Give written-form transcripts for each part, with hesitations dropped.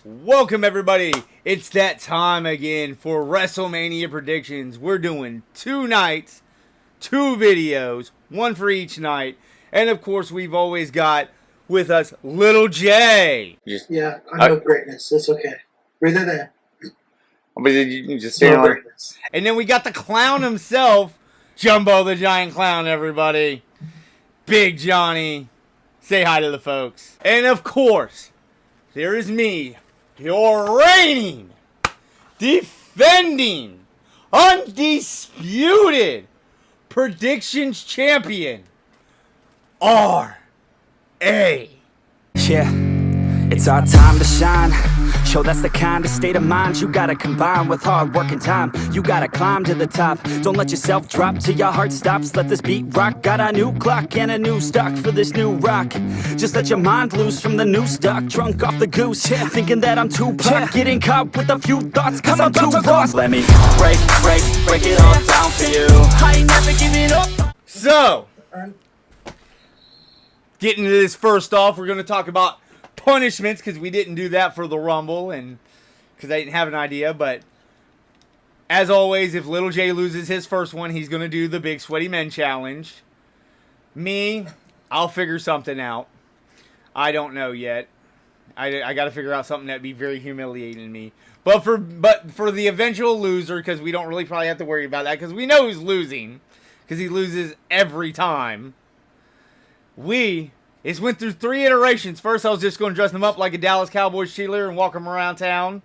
Welcome everybody, it's that time again for WrestleMania predictions. We're doing 2 nights, 2 videos, 1 for each night, and of course we've always got with us Lil J. Yeah, I know greatness, it's okay. Breathe it in. But you just stand like, and then we got the clown himself, Jumbo the Giant Clown, everybody. Big Johnny. Say hi to the folks. And of course, there is me, your reigning, defending, undisputed predictions champion, R.A. Yeah, it's our time to shine. Show that's the kind of state of mind you gotta combine with hard work and time. You gotta climb to the top. Don't let yourself drop till your heart stops. Let this beat rock. Got a new clock and a new stock for this new rock. Just let your mind loose from the new stock. Drunk off the goose, thinking that I'm too pop. Getting caught with a few thoughts cause I'm too lost. Let me break it all down for you. I ain't never giving up. So, getting to this first off, we're going to talk about punishments because we didn't do that for the Rumble and because I didn't have an idea. But as always, if Lil J loses his first one, he's going to do the Big Sweaty Men Challenge. Me, I'll figure something out. I don't know yet. I got to figure out something that'd be very humiliating to me. But for the eventual loser, because we don't really probably have to worry about that because we know who's losing because he loses every time. It's went through 3 iterations. First, I was just going to dress him up like a Dallas Cowboys cheerleader and walk him around town.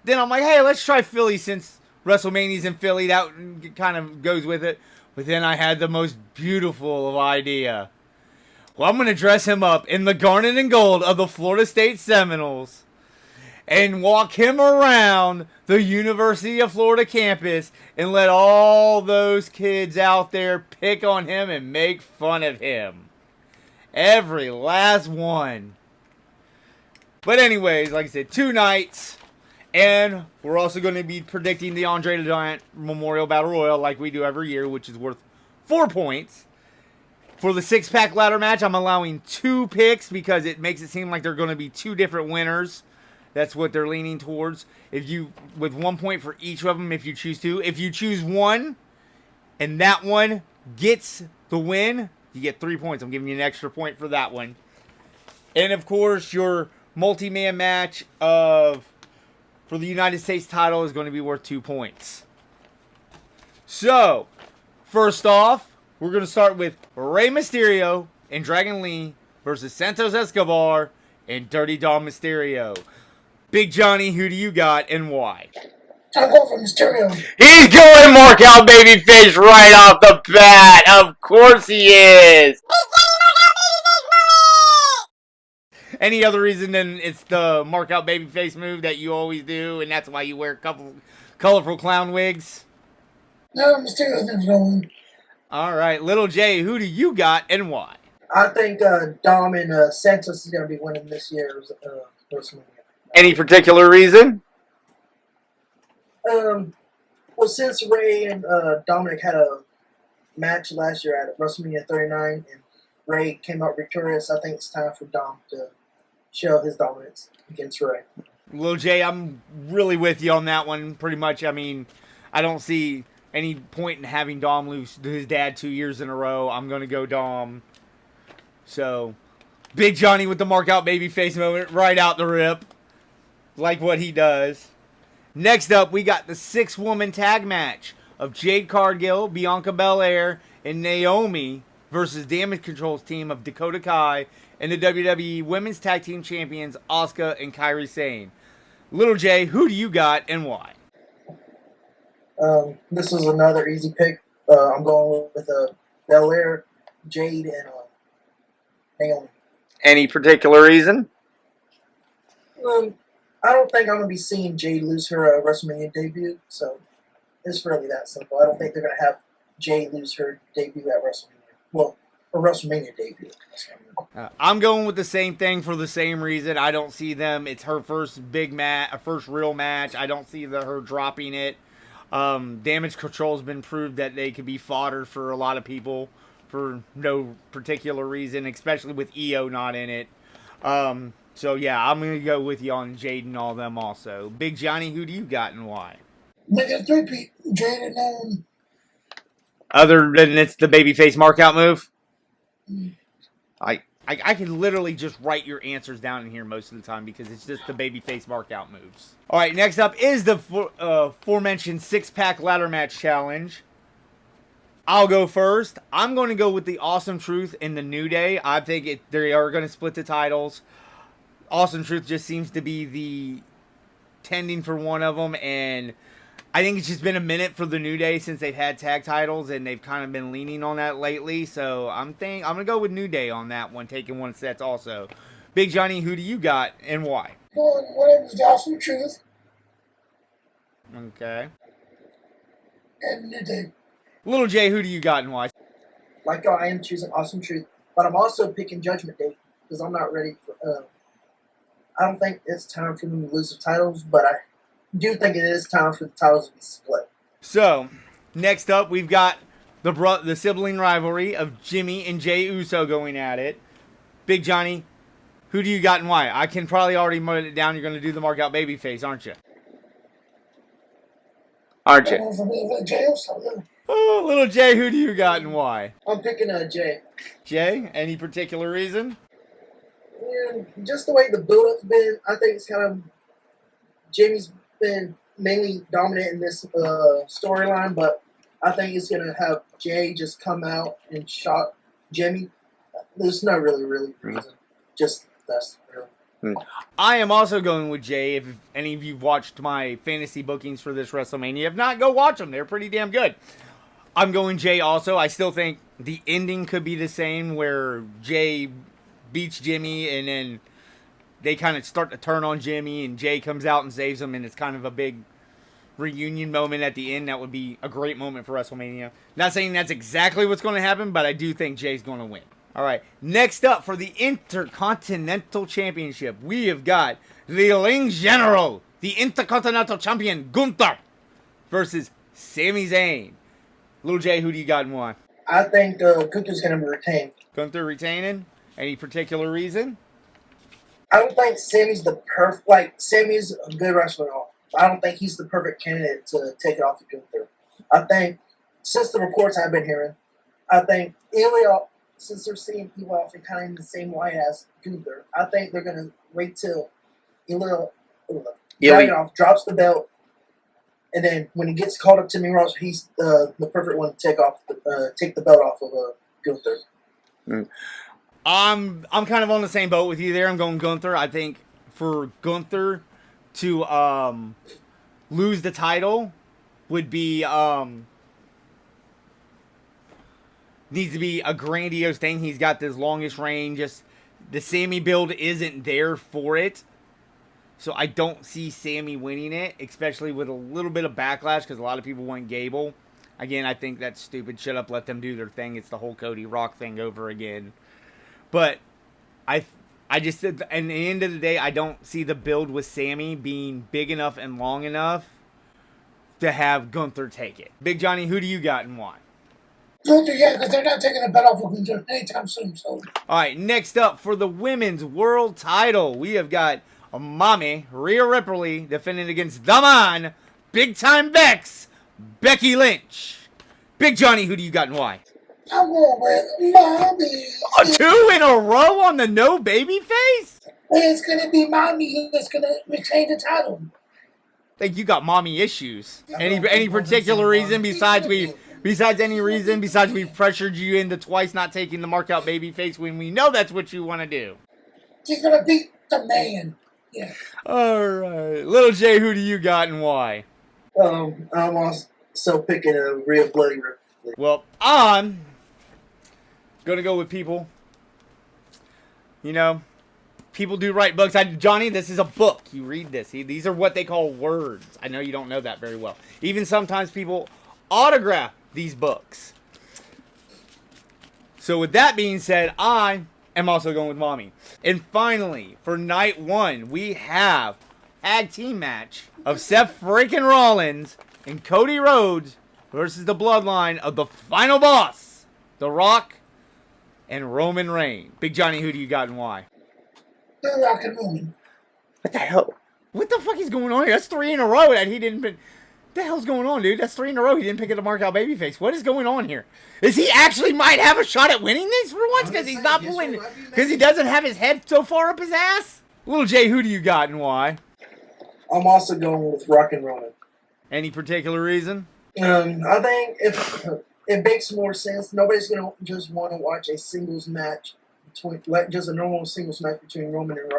Then I'm like, hey, let's try Philly since WrestleMania's in Philly. That kind of goes with it. But then I had the most beautiful idea. Well, I'm going to dress him up in the garnet and gold of the Florida State Seminoles and walk him around the University of Florida campus and let all those kids out there pick on him and make fun of him. Every last one. But anyways, like I said, 2 nights. And we're also going to be predicting the Andre the Giant Memorial Battle Royal like we do every year, which is worth 4 points. For the 6-pack ladder match, I'm allowing 2 picks because it makes it seem like they're going to be 2 different winners. That's what they're leaning towards. With 1 point for each of them if you choose to. If you choose one and that one gets the win, you get 3 points. I'm giving you an extra point for that one. And, of course, your multi-man match for the United States title is going to be worth 2 points. So, first off, we're going to start with Rey Mysterio and Dragon Lee versus Santos Escobar and Dirty Dom Mysterio. Big Johnny, who do you got and why? I'm going for Mysterio. He's going mark out babyface right off the bat. Of course he is. Any other reason than it's the mark out babyface move that you always do, and that's why you wear a couple colorful clown wigs? No, Mysterio's never going. All right, Lil J, who do you got and why? I think Dom and Santos is going to be winning this year's WrestleMania. Any particular reason? Well, since Ray and Dominic had a match last year at WrestleMania 39 and Ray came out victorious, I think it's time for Dom to show his dominance against Ray. Lil J, I'm really with you on that one, pretty much. I mean, I don't see any point in having Dom lose to his dad 2 years in a row. I'm going to go Dom. So, Big Johnny with the mark out babyface moment right out the rip. Like what he does. Next up, we got the 6-woman tag match of Jade Cargill, Bianca Belair, and Naomi versus Damage Control's team of Dakota Kai and the WWE Women's Tag Team Champions Asuka and Kairi Sane. Lil J, who do you got and why? This is another easy pick. I'm going with Belair, Jade, and Naomi. Any particular reason? I don't think I'm going to be seeing Jade lose her WrestleMania debut, so it's really that simple. I don't think they're going to have Jade lose her debut at WrestleMania. Well, her WrestleMania debut. I'm going with the same thing for the same reason. I don't see them. It's her first big match, first real match. I don't see her dropping it. Damage Control's been proved that they could be fodder for a lot of people for no particular reason, especially with EO not in it. So, yeah, I'm going to go with you on Jade and all them also. Big Johnny, who do you got and why? Make it three-peat. Jade and Other than it's the babyface markout move? Mm. I can literally just write your answers down in here most of the time because it's just the babyface markout moves. All right, next up is the aforementioned six-pack ladder match challenge. I'll go first. I'm going to go with the Awesome Truth and the New Day. I think they are going to split the titles. Awesome Truth just seems to be the tending for one of them, and I think it's just been a minute for the New Day since they've had tag titles, and they've kind of been leaning on that lately. So I'm going to go with New Day on that one, taking one sets also. Big Johnny, who do you got and why? well, whatever's the Awesome Truth Okay. and New Day. Lil J, who do you got and why? Like y'all, I am choosing Awesome Truth, but I'm also picking Judgment Day because I'm not ready for. I don't think it's time for them to lose the titles, but I do think it is time for the titles to be split. So, next up, we've got the sibling rivalry of Jimmy and Jey Uso going at it. Big Johnny, who do you got and why? I can probably already mark it down. You're going to do the markout babyface, aren't you? Aren't you? For me, like Jay also. Yeah. Oh, Little Jay, who do you got and why? I'm picking Jay. Jay, any particular reason? And just the way the build-up's been, I think it's kind of Jimmy's been mainly dominant in this storyline, but I think it's gonna have Jay just come out and shock Jimmy. There's no really reason. Just that's really. I am also going with Jay. If any of you watched my fantasy bookings for this WrestleMania, if not, go watch them. They're pretty damn good. I'm going Jay also. I still think the ending could be the same, where Jay beats Jimmy and then they kind of start to turn on Jimmy and Jay comes out and saves him, and it's kind of a big reunion moment at the end. That would be a great moment for WrestleMania. Not saying that's exactly what's going to happen, but I do think Jay's going to win. All right, next up for the Intercontinental Championship, we have got the Ring General, the Intercontinental Champion, Gunther, versus Sami Zayn. Lil J, who do you got and why? I think Gunther's gonna retain. Gunther retaining? Any particular reason? I don't think Sammy's the perfect. Like Sammy's a good wrestler, and all, but I don't think he's the perfect candidate to take it off of Gunther. I think since the reports I've been hearing, I think Ilya, since they're seeing people off in kind of in the same light as Gunther, I think they're gonna wait till Ilya drops the belt, and then when he gets called up to main roster, he's the perfect one to take the belt off of Gunther. I'm kind of on the same boat with you there. I'm going Gunther. I think for Gunther to lose the title would be needs to be a grandiose thing. He's got this longest reign. Just the Sammy build isn't there for it. So I don't see Sammy winning it, especially with a little bit of backlash because a lot of people want Gable. Again, I think that's stupid. Shut up, let them do their thing. It's the whole Cody Rock thing over again. But I just, at the end of the day, I don't see the build with Sammy being big enough and long enough to have Gunther take it. Big Johnny, who do you got and why? Gunther, yeah, because they're not taking the bet off of Gunther anytime soon. So. All right, next up for the Women's World Title, we have got Mommy Rhea Ripley defending against the Man, Big Time Bex, Becky Lynch. Big Johnny, who do you got and why? I'm going with Mommy. Two in a row on the no baby face? It's going to be Mommy that's going to retain the title. I think you got mommy issues. Any particular reason besides we've pressured you into twice not taking the markout baby face when we know that's what you want to do? She's going to beat the man. Yeah. All right. Little J, who do you got and why? I'm also picking a Rhea Bloody Ripley. Well, I'm gonna go with people. You know, people do write books. Johnny, this is a book. You read this. These are what they call words. I know you don't know that very well. Even sometimes people autograph these books. So with that being said, I am also going with Mommy. And finally, for night one, we have tag team match of Seth freaking Rollins and Cody Rhodes versus the bloodline of the final boss, The Rock and Roman Reigns. Big Johnny, who do you got and why? The Rock and Roman. What the hell? What the fuck is going on here? That's 3 in a row that he didn't pick. What the hell's going on, dude? That's 3 in a row he didn't pick it to mark out babyface. What is going on here? Is he actually might have a shot at winning this for once because he's not pulling, because he doesn't have his head so far up his ass? Lil J, who do you got and why? I'm also going with Rock and Roman. Any particular reason? I think if it makes more sense, nobody's gonna just want to watch a singles match between, like just a normal singles match between Roman and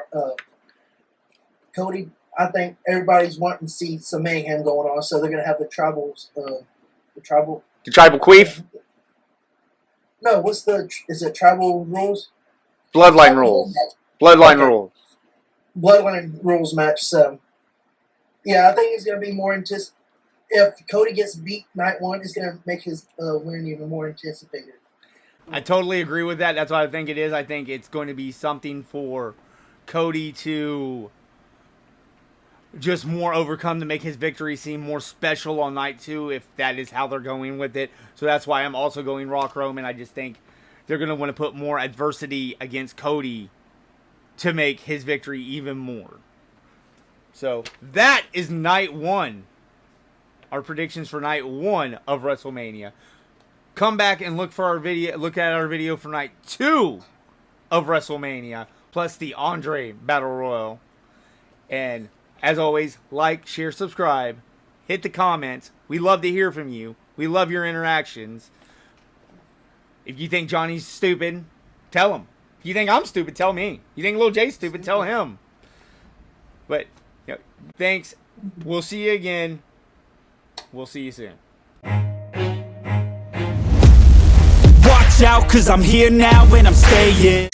Cody. I think everybody's wanting to see some mayhem going on, so they're gonna have the tribal. The tribal queef? No, is it tribal rules? Bloodline rules. Bloodline rules. Bloodline rules match. So, yeah, I think it's gonna be more intense. If Cody gets beat night one, it's gonna make his win even more anticipated. I totally agree with that. That's what I think it is. I think it's going to be something for Cody to just more overcome to make his victory seem more special on night 2, if that is how they're going with it. So that's why I'm also going Rock Roman. I just think they're going to want to put more adversity against Cody to make his victory even more. So that is night 1. Our predictions for night 1 of WrestleMania. Come back and look at our video for night 2 of WrestleMania, plus the Andre Battle Royal. And as always, like, share, subscribe, hit the comments. We love to hear from you. We love your interactions. If you think Johnny's stupid, tell him. If you think I'm stupid, tell me. You think Lil J's stupid, tell him. But, you know, thanks. We'll see you again. We'll see you soon. Watch out, cause I'm here now and I'm staying.